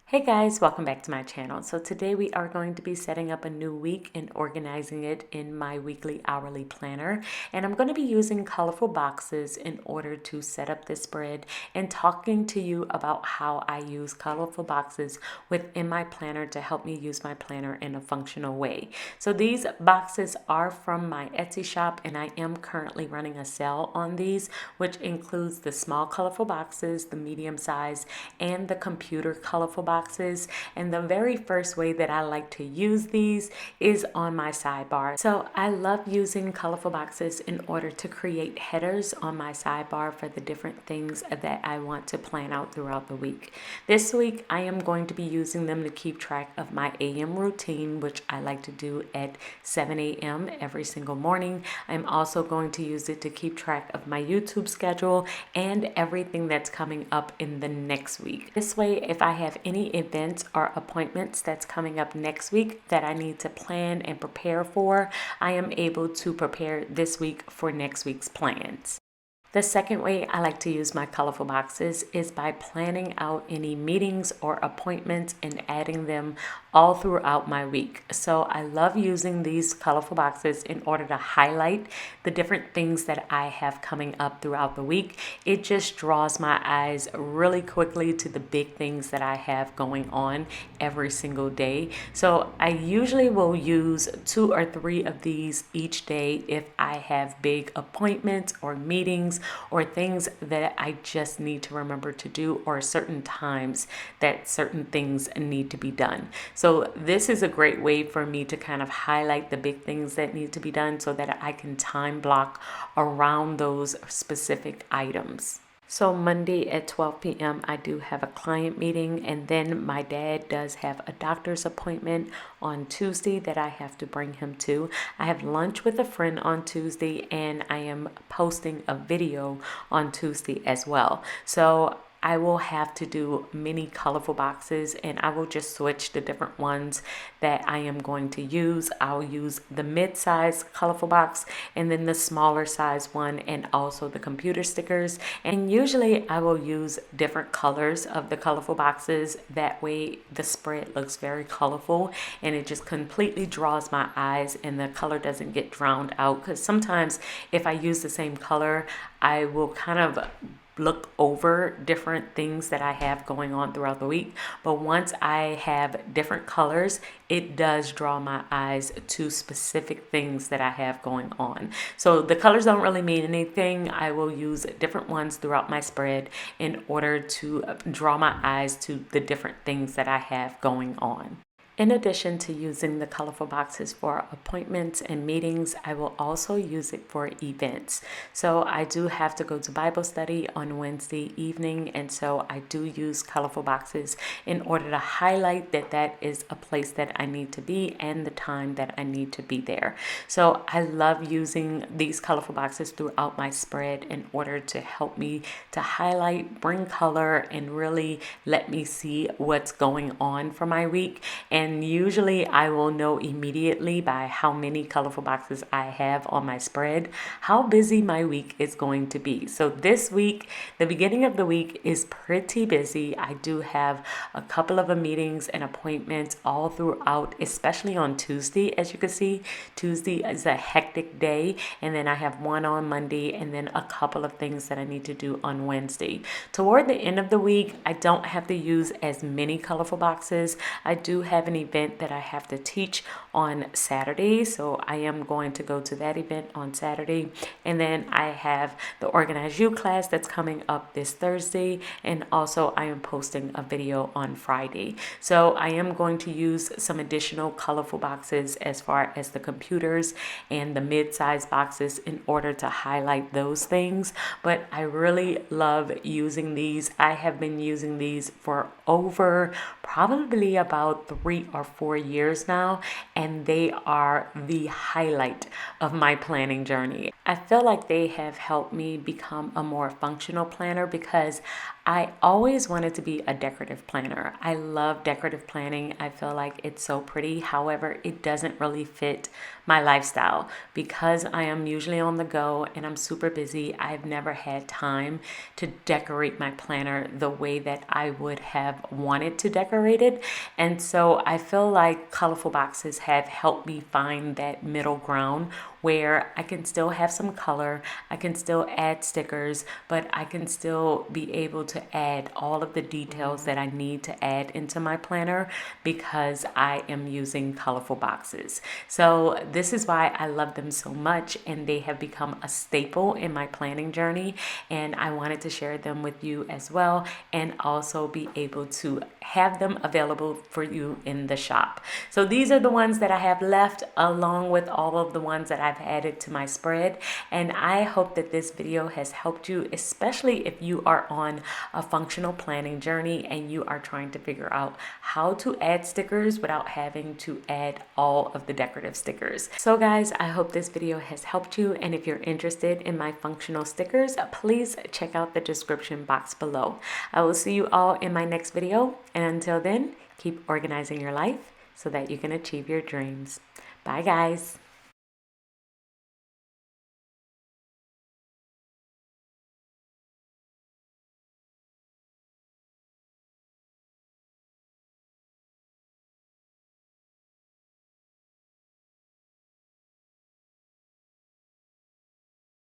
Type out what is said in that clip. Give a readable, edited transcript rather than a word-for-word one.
Hey guys, welcome back to my channel. So today we are going to be setting up a new week and organizing it in my weekly hourly planner. And I'm going to be using colorful boxes in order to set up this spread and talking to you about how I use colorful boxes within my planner to help me use my planner in a functional way. So these boxes are from my Etsy shop and I am currently running a sale on these, which includes the small colorful boxes, the medium size, and the computer colorful boxes. And the very first way that I like to use these is on my sidebar. So I love using colorful boxes in order to create headers on my sidebar for the different things that I want to plan out throughout the week. This week I am going to be using them to keep track of my AM routine, which I like to do at 7 a.m. every single morning. I'm also going to use it to keep track of my YouTube schedule and everything that's coming up in the next week. This way, if I have any events or appointments that's coming up next week that I need to plan and prepare for, I am able to prepare this week for next week's plans. The second way I like to use my colorful boxes is by planning out any meetings or appointments and adding them all throughout my week. So I love using these colorful boxes in order to highlight the different things that I have coming up throughout the week. It just draws my eyes really quickly to the big things that I have going on every single day. So I usually will use 2 or 3 of these each day if I have big appointments or meetings or things that I just need to remember to do, or certain times that certain things need to be done. So this is a great way for me to kind of highlight the big things that need to be done so that I can time block around those specific items. So Monday at 12 p.m. I do have a client meeting, and then my dad does have a doctor's appointment on Tuesday that I have to bring him to. I have lunch with a friend on Tuesday, and I am posting a video on Tuesday as well. So I will have to do many colorful boxes, and I will just switch the different ones that I am going to use. I'll use the mid-size colorful box and then the smaller size one, and also the computer stickers. And usually I will use different colors of the colorful boxes. That way the spread looks very colorful and it just completely draws my eyes and the color doesn't get drowned out. Because sometimes if I use the same color, I will kind of look over different things that I have going on throughout the week. But once I have different colors, it does draw my eyes to specific things that I have going on. So the colors don't really mean anything. I will use different ones throughout my spread in order to draw my eyes to the different things that I have going on. In addition to using the colorful boxes for appointments and meetings, I will also use it for events. So I do have to go to Bible study on Wednesday evening, and so I do use colorful boxes in order to highlight that that is a place that I need to be and the time that I need to be there. So I love using these colorful boxes throughout my spread in order to help me to highlight, bring color, and really let me see what's going on for my week. And usually I will know immediately by how many colorful boxes I have on my spread how busy my week is going to be. So this week, the beginning of the week is pretty busy. I do have a couple of meetings and appointments all throughout, especially on Tuesday. As you can see, Tuesday is a hectic day, and then I have one on Monday and then a couple of things that I need to do on Wednesday. Toward the end of the week, I don't have to use as many colorful boxes. I do have an event that I have to teach on Saturday, so I am going to go to that event on Saturday. And then I have the Organize You class that's coming up this Thursday, and also I am posting a video on Friday. So I am going to use some additional colorful boxes as far as the computers and the mid-size boxes in order to highlight those things. But I really love using these. I have been using these for over probably about 3 or 4 years now, and they are the highlight of my planning journey. I feel like they have helped me become a more functional planner because I always wanted to be a decorative planner. I love decorative planning. I feel like it's so pretty. However, it doesn't really fit my lifestyle. Because I am usually on the go and I'm super busy, I've never had time to decorate my planner the way that I would have wanted to decorate it. And so I feel like colorful boxes have helped me find that middle ground where I can still have some color, I can still add stickers, but I can still be able to add all of the details that I need to add into my planner because I am using colorful boxes. So this is why I love them so much, and they have become a staple in my planning journey, and I wanted to share them with you as well, and also be able to have them available for you in the shop. So these are the ones that I have left, along with all of the ones that I've added to my spread. And I hope that this video has helped you, especially if you are on a functional planning journey and you are trying to figure out how to add stickers without having to add all of the decorative stickers. So guys, I hope this video has helped you, and if you're interested in my functional stickers, please check out the description box below. I will see you all in my next video, and until then, keep organizing your life so that you can achieve your dreams. Bye guys.